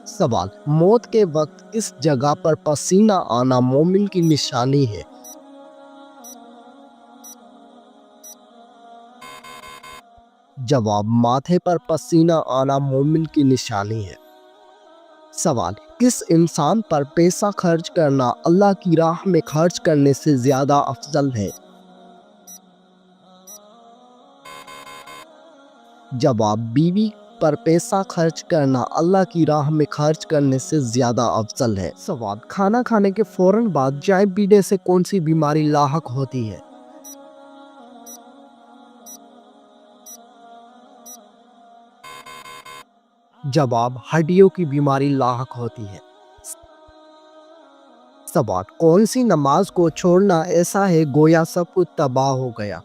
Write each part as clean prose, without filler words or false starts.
سوال: موت کے وقت کس جگہ پر پسینہ آنا مومن کی نشانی ہے؟ جواب: ماتھے پر پسینہ آنا مومن کی نشانی ہے۔ سوال: کس انسان پر پیسہ خرچ کرنا اللہ کی راہ میں خرچ کرنے سے زیادہ افضل ہے؟ جواب: بیوی پر پیسہ خرچ کرنا اللہ کی راہ میں خرچ کرنے سے زیادہ افضل ہے۔ سوال: کھانا کھانے کے فوراً بعد چائے پینے سے کون سی بیماری لاحق ہوتی ہے؟ جواب: ہڈیوں کی بیماری لاحق ہوتی ہے۔ سوال: کون سی نماز کو چھوڑنا ایسا ہے گویا سب کچھ تباہ ہو گیا؟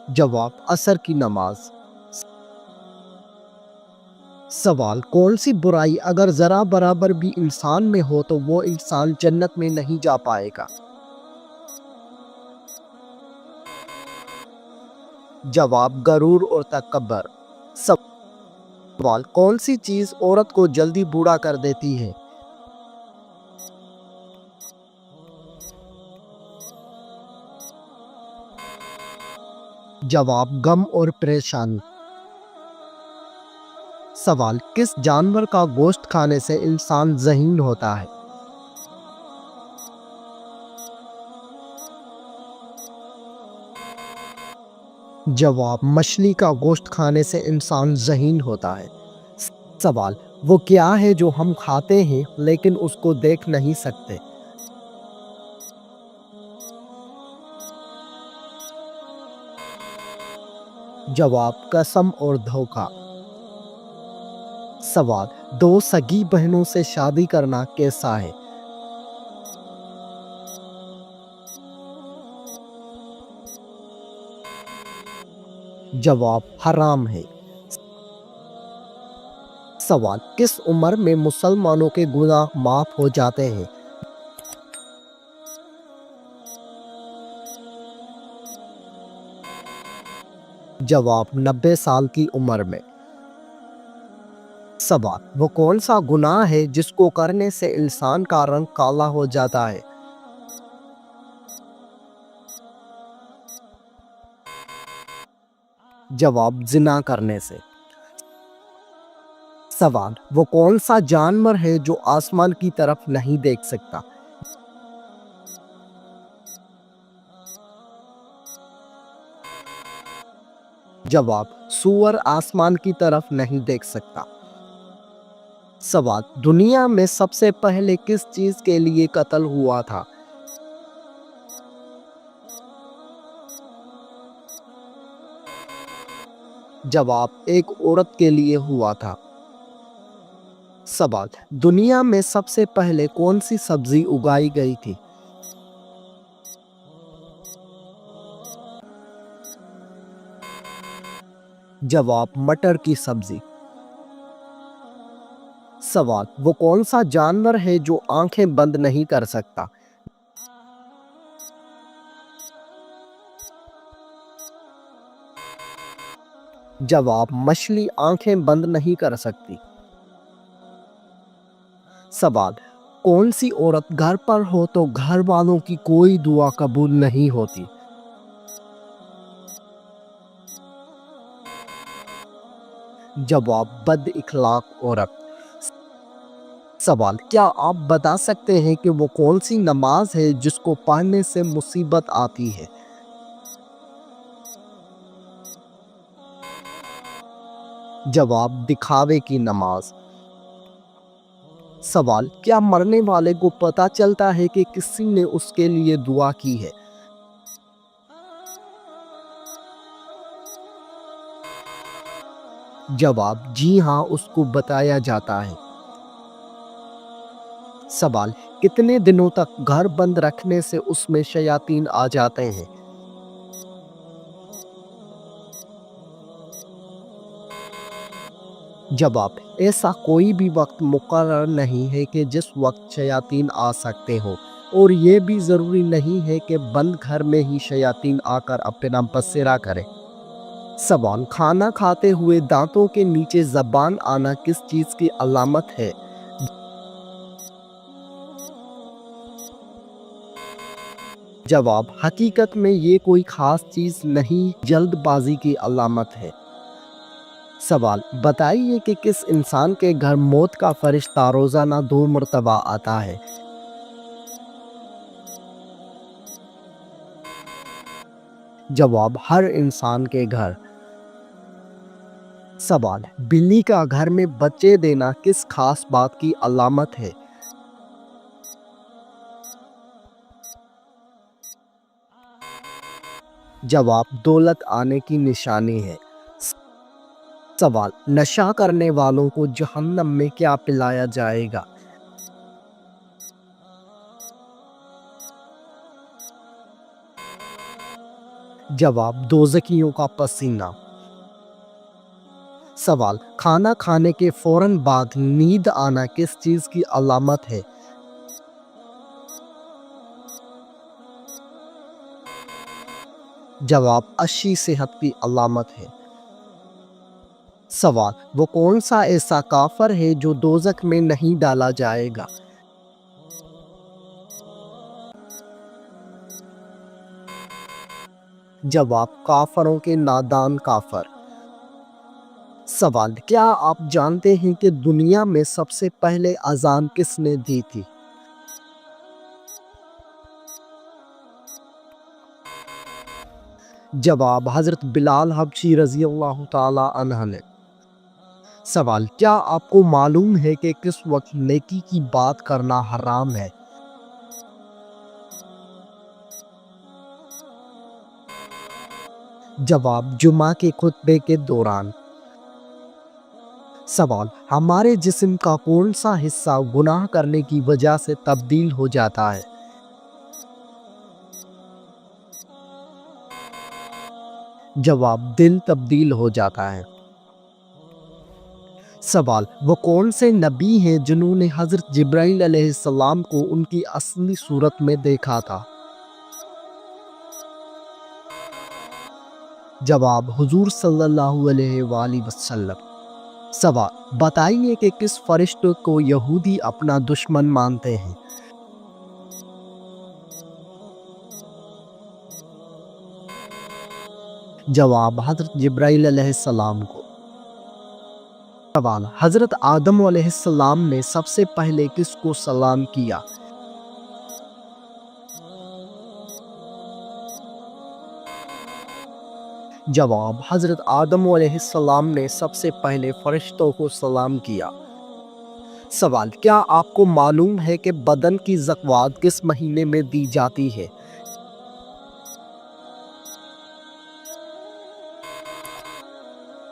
جواب: عصر کی نماز۔ سوال: کون سی برائی اگر ذرا برابر بھی انسان میں ہو تو وہ انسان جنت میں نہیں جا پائے گا؟ جواب: غرور اور تکبر۔ سوال: کون سی چیز عورت کو جلدی بوڑھا کر دیتی ہے؟ جواب: غم اور پریشانی۔ سوال: کس جانور کا گوشت کھانے سے انسان ذہین ہوتا ہے؟ جواب: مچھلی کا گوشت کھانے سے انسان ذہین ہوتا ہے۔ سوال: وہ کیا ہے جو ہم کھاتے ہیں لیکن اس کو دیکھ نہیں سکتے؟ جواب: قسم اور دھوکہ۔ سوال: دو سگی بہنوں سے شادی کرنا کیسا ہے؟ جواب: حرام ہے۔ سوال: کس عمر میں مسلمانوں کے گناہ معاف ہو جاتے ہیں؟ جواب: 90 سال کی عمر میں۔ سوال: وہ کون سا گناہ ہے جس کو کرنے سے انسان کا رنگ کالا ہو جاتا ہے؟ جواب: زنا کرنے سے۔ سوال: وہ کون سا جانور ہے جو آسمان کی طرف نہیں دیکھ سکتا؟ جواب: سور آسمان کی طرف نہیں دیکھ سکتا۔ سوال: دنیا میں سب سے پہلے کس چیز کے لیے قتل ہوا تھا؟ جواب: ایک عورت کے لیے ہوا تھا۔ سوال: دنیا میں سب سے پہلے کون سی سبزی اگائی گئی تھی؟ جواب: مٹر کی سبزی۔ سوال: وہ کون سا جانور ہے جو آنکھیں بند نہیں کر سکتا؟ جواب: مچھلی آنکھیں بند نہیں کر سکتی۔ سوال: کون سی عورت گھر پر ہو تو گھر والوں کی کوئی دعا قبول نہیں ہوتی؟ جواب: بد اخلاق عورت۔ سوال: کیا آپ بتا سکتے ہیں کہ وہ کون سی نماز ہے جس کو پڑھنے سے مصیبت آتی ہے؟ جواب: دکھاوے کی نماز۔ سوال: کیا مرنے والے کو پتہ چلتا ہے کہ کسی نے اس کے لیے دعا کی ہے؟ جواب: جی ہاں، اس کو بتایا جاتا ہے۔ سوال: کتنے دنوں تک گھر بند رکھنے سے اس میں شیاطین آ جاتے ہیں؟ جواب: ایسا کوئی بھی وقت مقرر نہیں ہے کہ جس وقت شیاطین آ سکتے ہوں، اور یہ بھی ضروری نہیں ہے کہ بند گھر میں ہی شیاطین آ کر اپنا بسیرا کریں۔ سوال، کھانا کھاتے ہوئے دانتوں کے نیچے زبان آنا کس چیز کی علامت ہے؟ جواب، حقیقت میں یہ کوئی خاص چیز نہیں، جلد بازی کی علامت ہے۔ سوال، بتائیے کہ کس انسان کے گھر موت کا فرشتہ روزانہ 2 مرتبہ آتا ہے؟ جواب، ہر انسان کے گھر۔ سوال، بلی کا گھر میں بچے دینا کس خاص بات کی علامت ہے؟ جواب، دولت آنے کی نشانی ہے۔ سوال، نشہ کرنے والوں کو جہنم میں کیا پلایا جائے گا؟ جواب، دوزخیوں کا پسینہ۔ سوال، کھانا کھانے کے فوراً بعد نیند آنا کس چیز کی علامت ہے؟ جواب، اچھی صحت کی علامت ہے۔ سوال، وہ کون سا ایسا کافر ہے جو دوزخ میں نہیں ڈالا جائے گا؟ جواب، کافروں کے نادان کافر۔ سوال، کیا آپ جانتے ہیں کہ دنیا میں سب سے پہلے اذان کس نے دی تھی؟ جواب، حضرت بلال حبشی رضی اللہ تعالی عنہ نے۔ سوال، کیا آپ کو معلوم ہے کہ کس وقت نیکی کی بات کرنا حرام ہے؟ جواب، جمعہ کے خطبے کے دوران۔ سوال، ہمارے جسم کا کون سا حصہ گناہ کرنے کی وجہ سے تبدیل ہو جاتا ہے؟ جواب، دل تبدیل ہو جاتا ہے۔ سوال، وہ کون سے نبی ہیں جنہوں نے حضرت جبرائیل علیہ السلام کو ان کی اصلی صورت میں دیکھا تھا؟ جواب، حضور صلی اللہ علیہ وآلہ وسلم۔ سوال، بتائیے کہ کس فرشتے کو یہودی اپنا دشمن مانتے ہیں؟ جواب، حضرت جبرائیل علیہ السلام کو۔ سوال، حضرت آدم علیہ السلام نے سب سے پہلے کس کو سلام کیا؟ جواب، حضرت آدم علیہ السلام نے سب سے پہلے فرشتوں کو سلام کیا۔ سوال، کیا آپ کو معلوم ہے کہ بدن کی زکوٰۃ کس مہینے میں دی جاتی ہے؟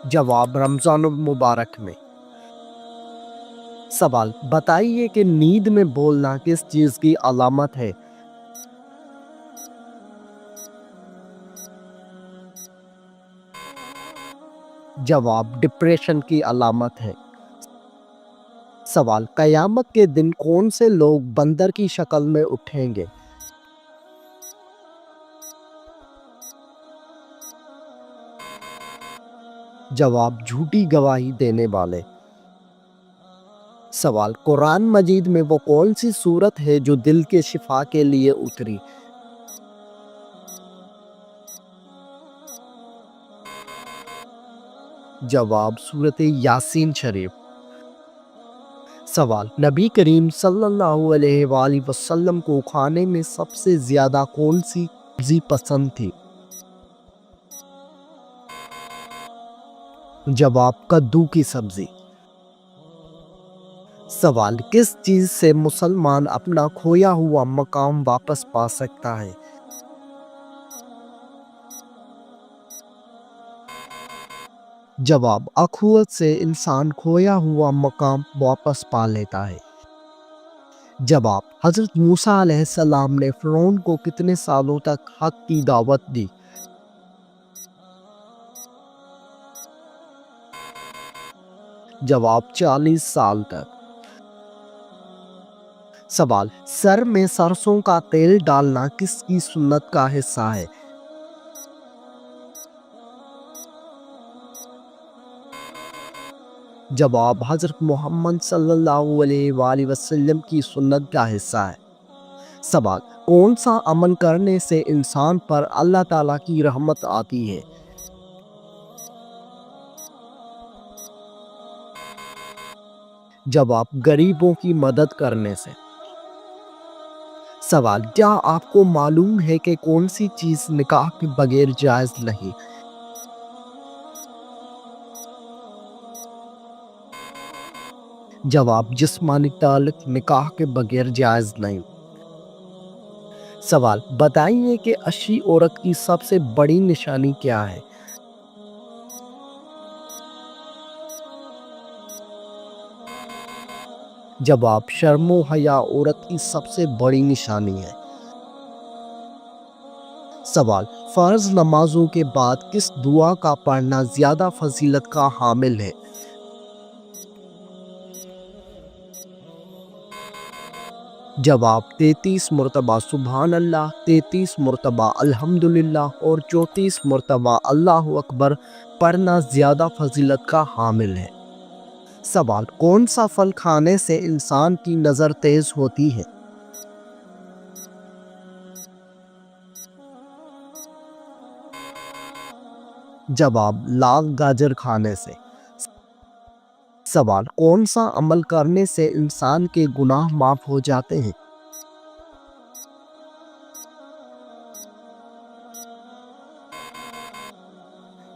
جواب، رمضان المبارک میں۔ سوال، بتائیے کہ نیند میں بولنا کس چیز کی علامت ہے؟ جواب، ڈپریشن کی علامت ہے۔ سوال، قیامت کے دن کون سے لوگ بندر کی شکل میں اٹھیں گے؟ جواب، جھوٹی گواہی دینے والے۔ سوال، قرآن مجید میں وہ کون سی سورت ہے جو دل کے شفا کے لیے اتری؟ جواب، سورت یاسین شریف۔ سوال، نبی کریم صلی اللہ علیہ وآلہ وسلم کو کھانے میں سب سے زیادہ کون سی سبزی پسند تھی؟ جواب، کدو کی سبزی۔ سوال، کس چیز سے مسلمان اپنا کھویا ہوا مقام واپس پا سکتا ہے؟ جواب، اخوت سے انسان کھویا ہوا مقام واپس پا لیتا ہے۔ جواب، حضرت موسیٰ علیہ السلام نے فرعون کو کتنے سالوں تک حق کی دعوت دی؟ جواب، 40 سال تک۔ سوال، سر میں سرسوں کا تیل ڈالنا کس کی سنت کا حصہ ہے؟ جواب حضرت محمد صلی اللہ علیہ وآلہ وسلم کی سنت کا حصہ ہے۔ سوال کون سا عمل کرنے سے انسان پر اللہ تعالیٰ کی رحمت آتی ہے؟ جواب غریبوں کی مدد کرنے سے۔ سوال کیا آپ کو معلوم ہے کہ کون سی چیز نکاح کے بغیر جائز نہیں؟ جواب جسمانی تعلق نکاح کے بغیر جائز نہیں۔ سوال بتائیے کہ اچھی عورت کی سب سے بڑی نشانی کیا ہے؟ جواب شرم و حیا عورت کی سب سے بڑی نشانی ہے۔ سوال فرض نمازوں کے بعد کس دعا کا پڑھنا زیادہ فضیلت کا حامل ہے؟ جواب 33 مرتبہ سبحان اللہ، 33 مرتبہ الحمدللہ اور 34 مرتبہ اللہ اکبر پڑھنا زیادہ فضیلت کا حامل ہے۔ سوال کون سا پھل کھانے سے انسان کی نظر تیز ہوتی ہے؟ جواب لال گاجر کھانے سے۔ سوال کون سا عمل کرنے سے انسان کے گناہ معاف ہو جاتے ہیں؟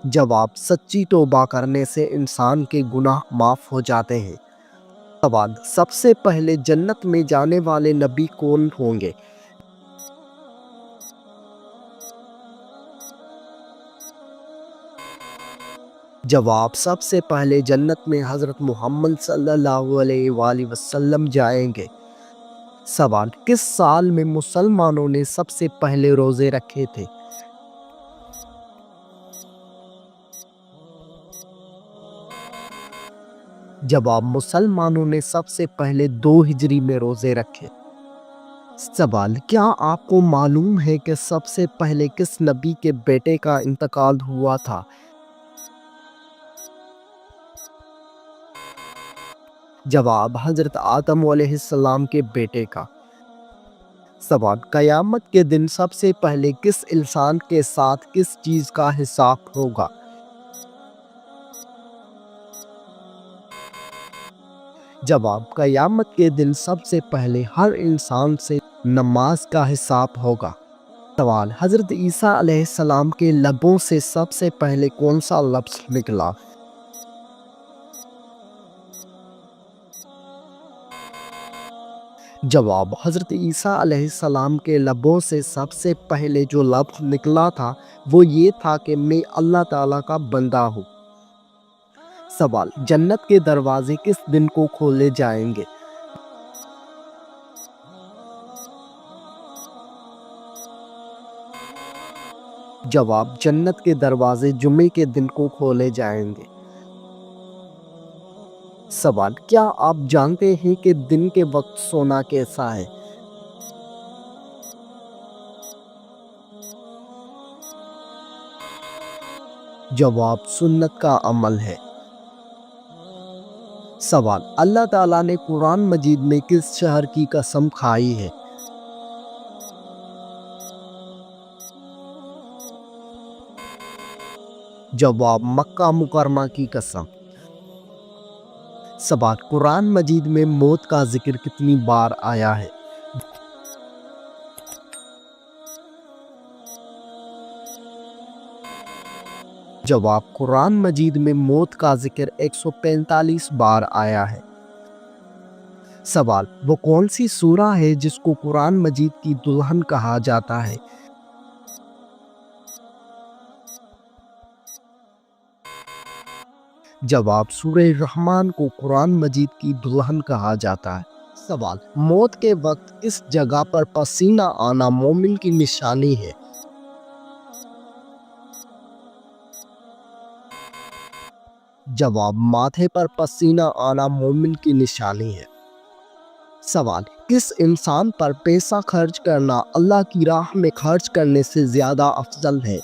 جواب سچی توبہ کرنے سے انسان کے گناہ معاف ہو جاتے ہیں۔ سوال سب سے پہلے جنت میں جانے والے نبی کون ہوں گے؟ جواب سب سے پہلے جنت میں حضرت محمد صلی اللہ علیہ وآلہ وسلم جائیں گے۔ سوال کس سال میں مسلمانوں نے سب سے پہلے روزے رکھے تھے؟ جواب مسلمانوں نے سب سے پہلے 2 ہجری میں روزے رکھے۔ سوال کیا آپ کو معلوم ہے کہ سب سے پہلے کس نبی کے بیٹے کا انتقال ہوا تھا؟ جواب حضرت آدم علیہ السلام کے بیٹے کا۔ سوال قیامت کے دن سب سے پہلے کس انسان کے ساتھ کس چیز کا حساب ہوگا؟ جواب قیامت کے دن سب سے پہلے ہر انسان سے نماز کا حساب ہوگا۔ سوال حضرت عیسیٰ علیہ السلام کے لبوں سے سب سے پہلے کون سا لفظ نکلا؟ جواب حضرت عیسیٰ علیہ السلام کے لبوں سے سب سے پہلے جو لفظ نکلا تھا وہ یہ تھا کہ میں اللہ تعالیٰ کا بندہ ہوں۔ سوال جنت کے دروازے کس دن کو کھولے جائیں گے؟ جواب جنت کے دروازے جمعے کے دن کو کھولے جائیں گے۔ سوال کیا آپ جانتے ہیں کہ دن کے وقت سونا کیسا ہے؟ جواب سنت کا عمل ہے۔ سوال اللہ تعالیٰ نے قرآن مجید میں کس شہر کی قسم کھائی ہے؟ جواب مکہ مکرمہ کی قسم۔ سوال قرآن مجید میں موت کا ذکر کتنی بار آیا ہے؟ جواب قرآن مجید میں موت کا ذکر 145 بار آیا ہے۔ سوال وہ کون سی سورہ ہے جس کو قرآن مجید کی دلہن کہا جاتا ہے؟ جواب سورہ رحمان کو قرآن مجید کی دلہن کہا جاتا ہے۔ سوال موت کے وقت کس جگہ پر پسینہ آنا مومن کی نشانی ہے؟ جواب ماتھے پر پسینہ آنا مومن کی نشانی ہے۔ سوال کس انسان پر پیسہ خرچ کرنا اللہ کی راہ میں خرچ کرنے سے زیادہ افضل ہے؟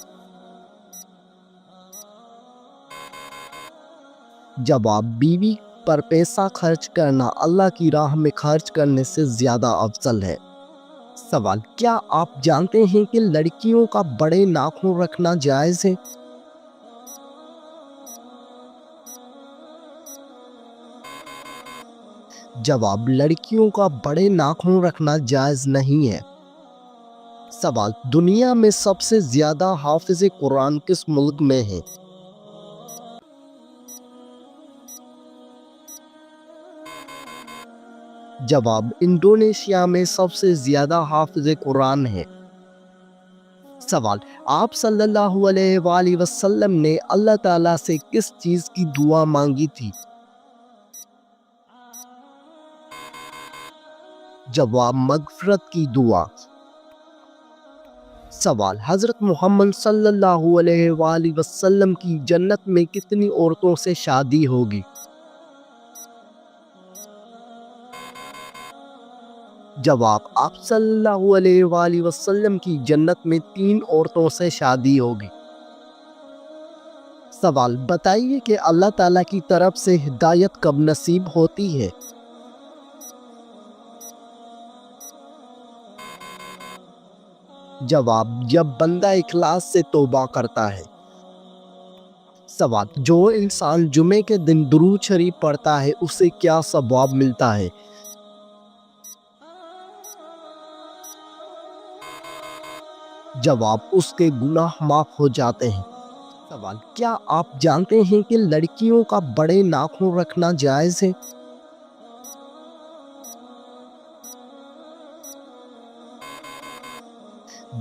جواب بیوی پر پیسہ خرچ کرنا اللہ کی راہ میں خرچ کرنے سے زیادہ افضل ہے۔ سوال، کیا آپ جانتے ہیں کہ لڑکیوں کا بڑے ناخن رکھنا جائز ہے؟ جواب، لڑکیوں کا بڑے ناخن رکھنا جائز نہیں ہے۔ سوال، دنیا میں سب سے زیادہ حافظ قرآن کس ملک میں ہیں؟ جواب، انڈونیشیا میں سب سے زیادہ حافظ قرآن ہیں۔ سوال، آپ صلی اللہ علیہ وآلہ وسلم نے اللہ تعالیٰ سے کس چیز کی دعا مانگی تھی؟ جواب، مغفرت کی دعا۔ سوال، حضرت محمد صلی اللہ علیہ وآلہ وسلم کی جنت میں کتنی عورتوں سے شادی ہوگی؟ جواب، آپ صلی اللہ علیہ وآلہ وسلم کی جنت میں 3 عورتوں سے شادی ہوگی۔ سوال، بتائیے کہ اللہ تعالیٰ کی طرف سے ہدایت کب نصیب ہوتی ہے؟ جواب، جب بندہ اخلاص سے توبہ کرتا ہے۔ سوال، جو انسان جمعے کے دن درود شریف پڑھتا ہے اسے کیا ثواب ملتا ہے؟ جواب، اس کے گناہ معاف ہو جاتے ہیں۔ سوال، کیا آپ جانتے ہیں کہ لڑکیوں کا بڑے ناخن رکھنا جائز ہے؟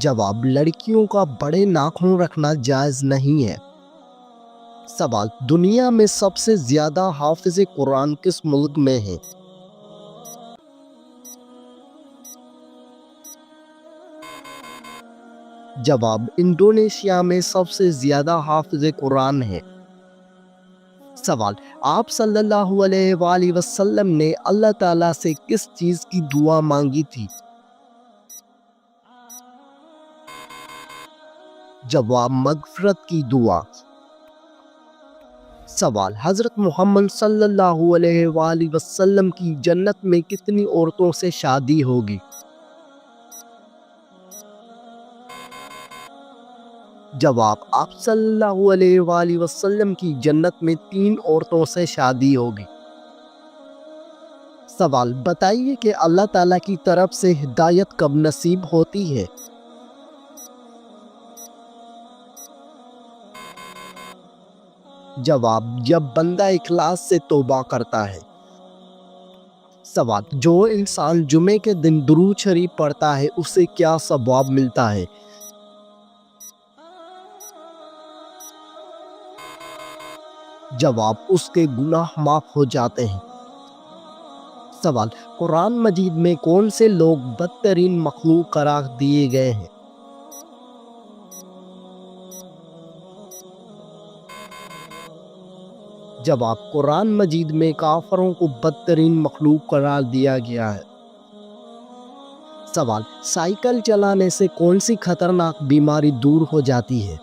جواب، لڑکیوں کا بڑے ناخن رکھنا جائز نہیں ہے۔ سوال، دنیا میں سب سے زیادہ حافظ قرآن کس ملک میں ہیں؟ جواب، انڈونیشیا میں سب سے زیادہ حافظ قرآن ہیں۔ سوال، آپ صلی اللہ علیہ وآلہ وسلم نے اللہ تعالیٰ سے کس چیز کی دعا مانگی تھی؟ جواب، مغفرت کی دعا۔ سوال، حضرت محمد صلی اللہ علیہ وآلہ وسلم کی جنت میں کتنی عورتوں سے شادی ہوگی؟ جواب، آپ صلی اللہ علیہ وآلہ وسلم کی جنت میں 3 عورتوں سے شادی ہوگی۔ سوال، بتائیے کہ اللہ تعالیٰ کی طرف سے ہدایت کب نصیب ہوتی ہے؟ جواب، جب بندہ اخلاص سے توبہ کرتا ہے۔ سوال، جو انسان جمعے کے دن درود شریف پڑھتا ہے اسے کیا ثواب ملتا ہے؟ جواب، اس کے گناہ معاف ہو جاتے ہیں۔ سوال، قرآن مجید میں کون سے لوگ بدترین مخلوق قرار دیے گئے ہیں؟ جواب، قرآن مجید میں کافروں کو بدترین مخلوق قرار دیا گیا ہے۔ سوال، سائیکل چلانے سے کون سی خطرناک بیماری دور ہو جاتی ہے؟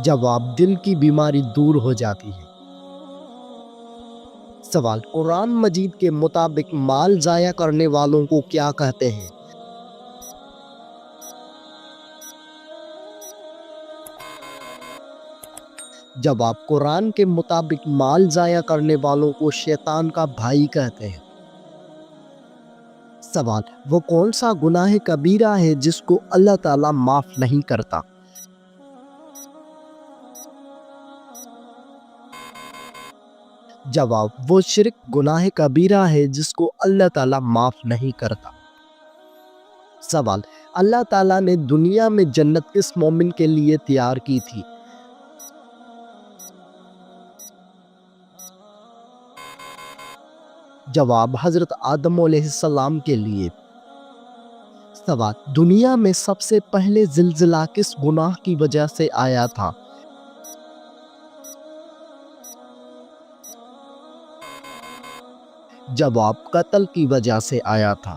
جواب، دل کی بیماری دور ہو جاتی ہے۔ سوال، قرآن مجید کے مطابق مال ضائع کرنے والوں کو کیا کہتے ہیں؟ جواب، قرآن کے مطابق مال ضائع کرنے والوں کو شیطان کا بھائی کہتے ہیں۔ سوال، وہ کون سا گناہ کبیرہ ہے جس کو اللہ تعالیٰ معاف نہیں کرتا؟ جواب، وہ شرک گناہ کبیرہ ہے جس کو اللہ تعالیٰ معاف نہیں کرتا۔ سوال، اللہ تعالیٰ نے دنیا میں جنت کس مومن کے لیے تیار کی تھی؟ جواب، حضرت آدم علیہ السلام کے لیے۔ سوال، دنیا میں سب سے پہلے زلزلہ کس گناہ کی وجہ سے آیا تھا؟ جواب، قتل کی وجہ سے آیا تھا۔